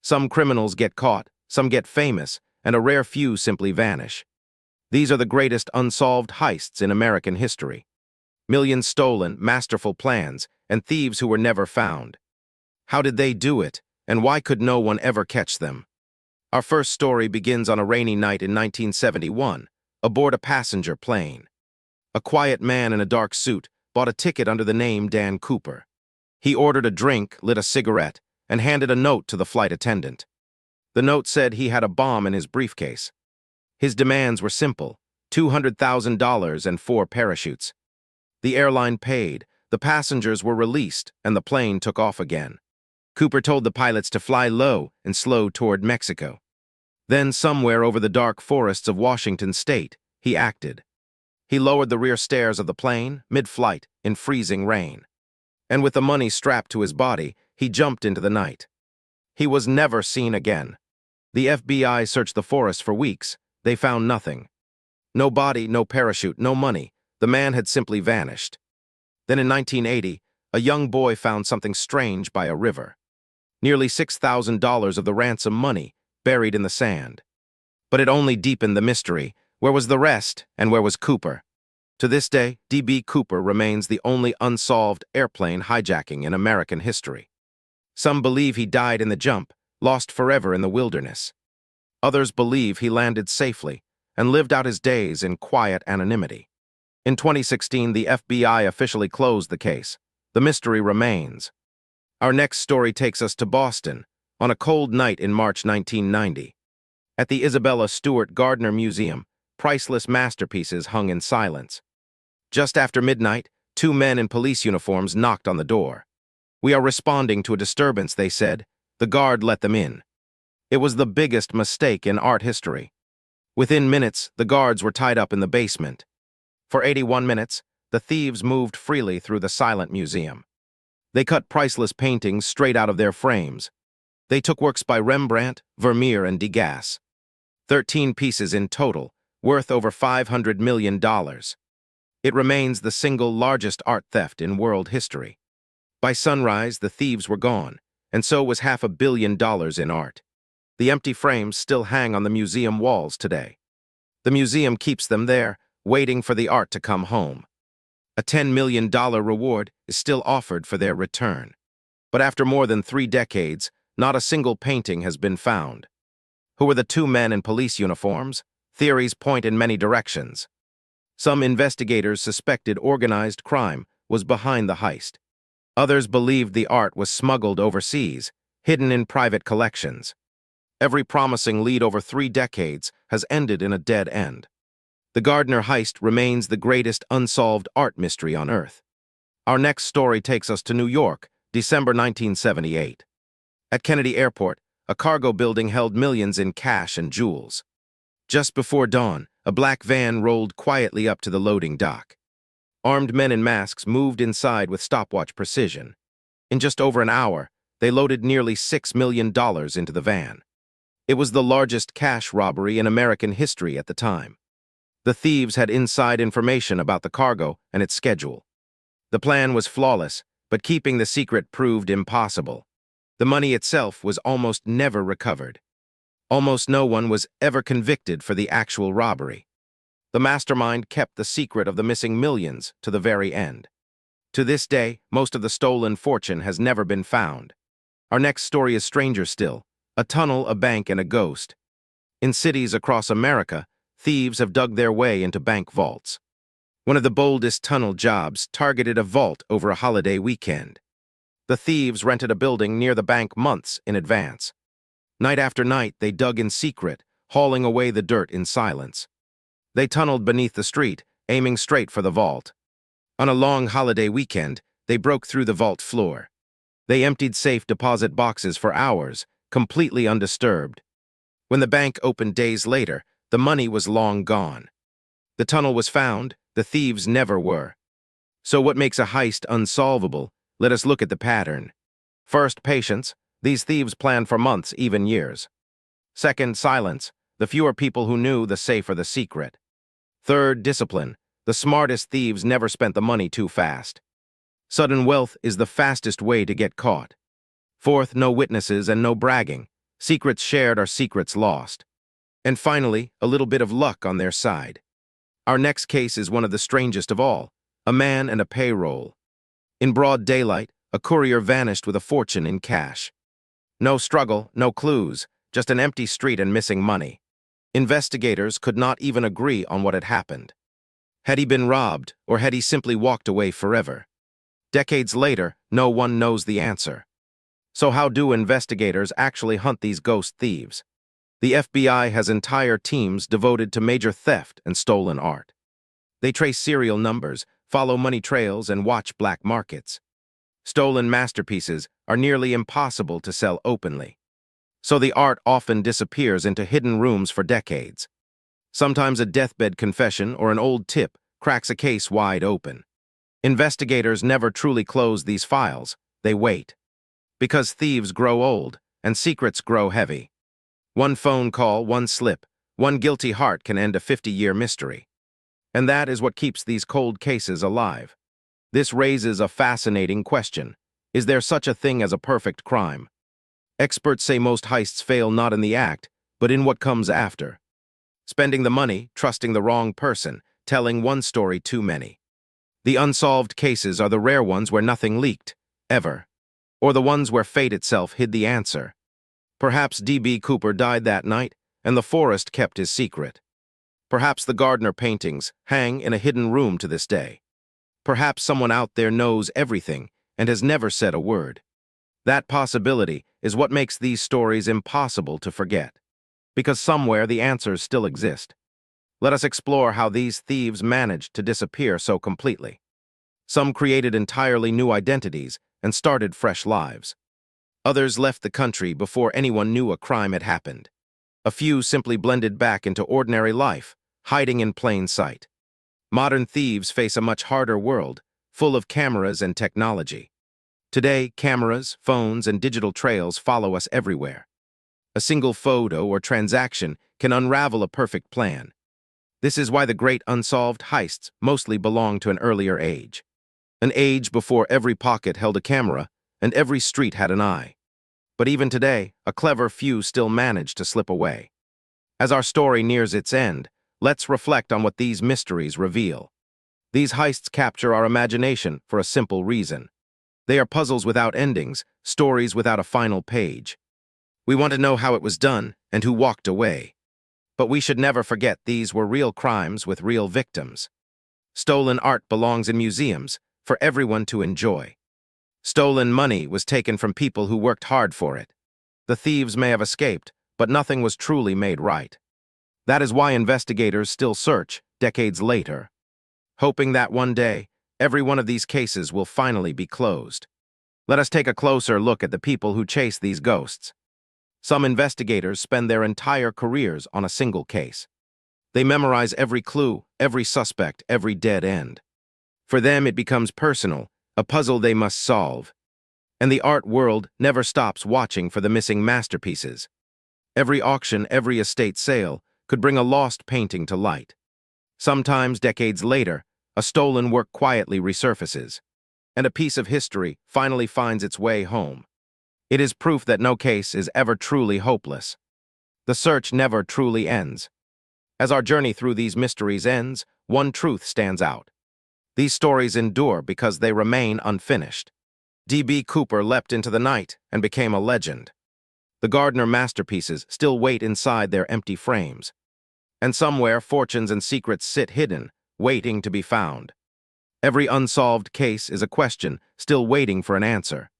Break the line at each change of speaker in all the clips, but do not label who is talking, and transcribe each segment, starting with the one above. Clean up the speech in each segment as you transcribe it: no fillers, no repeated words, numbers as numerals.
Some criminals get caught, some get famous, and a rare few simply vanish. These are the greatest unsolved heists in American history. Millions stolen, masterful plans, and thieves who were never found. How did they do it, and why could no one ever catch them? Our first story begins on a rainy night in 1971, aboard a passenger plane. A quiet man in a dark suit bought a ticket under the name Dan Cooper. He ordered a drink, lit a cigarette, and handed a note to the flight attendant. The note said he had a bomb in his briefcase. His demands were simple: $200,000 and 4 parachutes. The airline paid, the passengers were released, and the plane took off again. Cooper told the pilots to fly low and slow toward Mexico. Then, somewhere over the dark forests of Washington state, he acted. He lowered the rear stairs of the plane, mid-flight, in freezing rain. And with the money strapped to his body, he jumped into the night. He was never seen again. The FBI searched the forest for weeks. They found nothing. No body, no parachute, no money. The man had simply vanished. Then in 1980, a young boy found something strange by a river. Nearly $6,000 of the ransom money buried in the sand. But it only deepened the mystery. Where was the rest, and where was Cooper? To this day, D.B. Cooper remains the only unsolved airplane hijacking in American history. Some believe he died in the jump, lost forever in the wilderness. Others believe he landed safely and lived out his days in quiet anonymity. In 2016, the FBI officially closed the case. The mystery remains. Our next story takes us to Boston, on a cold night in March 1990. At the Isabella Stewart Gardner Museum, priceless masterpieces hung in silence. Just after midnight, 2 men in police uniforms knocked on the door. "We are responding to a disturbance," they said. The guard let them in. It was the biggest mistake in art history. Within minutes, the guards were tied up in the basement. For 81 minutes, the thieves moved freely through the silent museum. They cut priceless paintings straight out of their frames. They took works by Rembrandt, Vermeer, and Degas. 13 pieces in total, worth over $500 million. It remains the single largest art theft in world history. By sunrise, the thieves were gone, and so was $500 million in art. The empty frames still hang on the museum walls today. The museum keeps them there, waiting for the art to come home. A $10 million reward is still offered for their return. But after more than 3 decades, not a single painting has been found. Who were the 2 men in police uniforms? Theories point in many directions. Some investigators suspected organized crime was behind the heist. Others believed the art was smuggled overseas, hidden in private collections. Every promising lead over 3 decades has ended in a dead end. The Gardner heist remains the greatest unsolved art mystery on Earth. Our next story takes us to New York, December 1978. At Kennedy Airport, a cargo building held millions in cash and jewels. Just before dawn, a black van rolled quietly up to the loading dock. Armed men in masks moved inside with stopwatch precision. In just over an hour, they loaded nearly $6 million into the van. It was the largest cash robbery in American history at the time. The thieves had inside information about the cargo and its schedule. The plan was flawless, but keeping the secret proved impossible. The money itself was almost never recovered. Almost no one was ever convicted for the actual robbery. The mastermind kept the secret of the missing millions to the very end. To this day, most of the stolen fortune has never been found. Our next story is stranger still: a tunnel, a bank, and a ghost. In cities across America, thieves have dug their way into bank vaults. One of the boldest tunnel jobs targeted a vault over a holiday weekend. The thieves rented a building near the bank months in advance. Night after night, they dug in secret, hauling away the dirt in silence. They tunneled beneath the street, aiming straight for the vault. On a long holiday weekend, they broke through the vault floor. They emptied safe deposit boxes for hours, completely undisturbed. When the bank opened days later, the money was long gone. The tunnel was found, the thieves never were. So what makes a heist unsolvable? Let us look at the pattern. First, patience. These thieves planned for months, even years. Second, silence. The fewer people who knew, the safer the secret. Third, discipline. The smartest thieves never spent the money too fast. Sudden wealth is the fastest way to get caught. Fourth, no witnesses and no bragging. Secrets shared are secrets lost. And finally, a little bit of luck on their side. Our next case is one of the strangest of all, a man and a payroll. In broad daylight, a courier vanished with a fortune in cash. No struggle, no clues, just an empty street and missing money. Investigators could not even agree on what had happened. Had he been robbed, or had he simply walked away forever? Decades later, no one knows the answer. So how do investigators actually hunt these ghost thieves? The FBI has entire teams devoted to major theft and stolen art. They trace serial numbers, follow money trails, and watch black markets. Stolen masterpieces are nearly impossible to sell openly. So the art often disappears into hidden rooms for decades. Sometimes a deathbed confession or an old tip cracks a case wide open. Investigators never truly close these files, they wait. Because thieves grow old, and secrets grow heavy. One phone call, one slip, one guilty heart can end a 50-year mystery. And that is what keeps these cold cases alive. This raises a fascinating question. Is there such a thing as a perfect crime? Experts say most heists fail not in the act, but in what comes after. Spending the money, trusting the wrong person, telling one story too many. The unsolved cases are the rare ones where nothing leaked, ever. Or the ones where fate itself hid the answer. Perhaps D.B. Cooper died that night, and the forest kept his secret. Perhaps the Gardner paintings hang in a hidden room to this day. Perhaps someone out there knows everything and has never said a word. That possibility is what makes these stories impossible to forget. Because somewhere the answers still exist. Let us explore how these thieves managed to disappear so completely. Some created entirely new identities and started fresh lives. Others left the country before anyone knew a crime had happened. A few simply blended back into ordinary life, hiding in plain sight. Modern thieves face a much harder world, full of cameras and technology. Today, cameras, phones, and digital trails follow us everywhere. A single photo or transaction can unravel a perfect plan. This is why the great unsolved heists mostly belong to an earlier age. An age before every pocket held a camera and every street had an eye. But even today, a clever few still manage to slip away. As our story nears its end, let's reflect on what these mysteries reveal. These heists capture our imagination for a simple reason. They are puzzles without endings, stories without a final page. We want to know how it was done and who walked away. But we should never forget these were real crimes with real victims. Stolen art belongs in museums for everyone to enjoy. Stolen money was taken from people who worked hard for it. The thieves may have escaped, but nothing was truly made right. That is why investigators still search, decades later, hoping that one day, every one of these cases will finally be closed. Let us take a closer look at the people who chase these ghosts. Some investigators spend their entire careers on a single case. They memorize every clue, every suspect, every dead end. For them, it becomes personal, a puzzle they must solve. And the art world never stops watching for the missing masterpieces. Every auction, every estate sale could bring a lost painting to light. Sometimes, decades later, a stolen work quietly resurfaces, and a piece of history finally finds its way home. It is proof that no case is ever truly hopeless. The search never truly ends. As our journey through these mysteries ends, one truth stands out. These stories endure because they remain unfinished. D.B. Cooper leapt into the night and became a legend. The Gardner masterpieces still wait inside their empty frames. And somewhere, fortunes and secrets sit hidden, waiting to be found. Every unsolved case is a question, still waiting for an answer.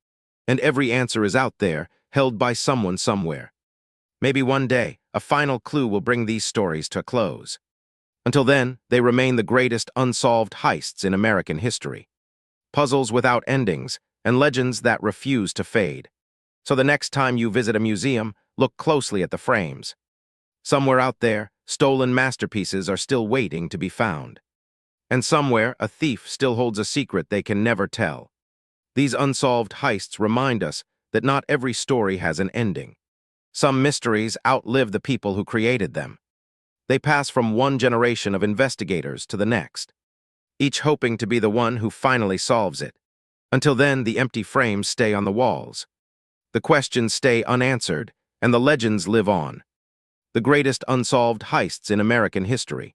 And every answer is out there, held by someone somewhere. Maybe one day, a final clue will bring these stories to a close. Until then, they remain the greatest unsolved heists in American history. Puzzles without endings, and legends that refuse to fade. So the next time you visit a museum, look closely at the frames. Somewhere out there, stolen masterpieces are still waiting to be found. And somewhere, a thief still holds a secret they can never tell. These unsolved heists remind us that not every story has an ending. Some mysteries outlive the people who created them. They pass from one generation of investigators to the next, each hoping to be the one who finally solves it. Until then, the empty frames stay on the walls. The questions stay unanswered, and the legends live on. The greatest unsolved heists in American history.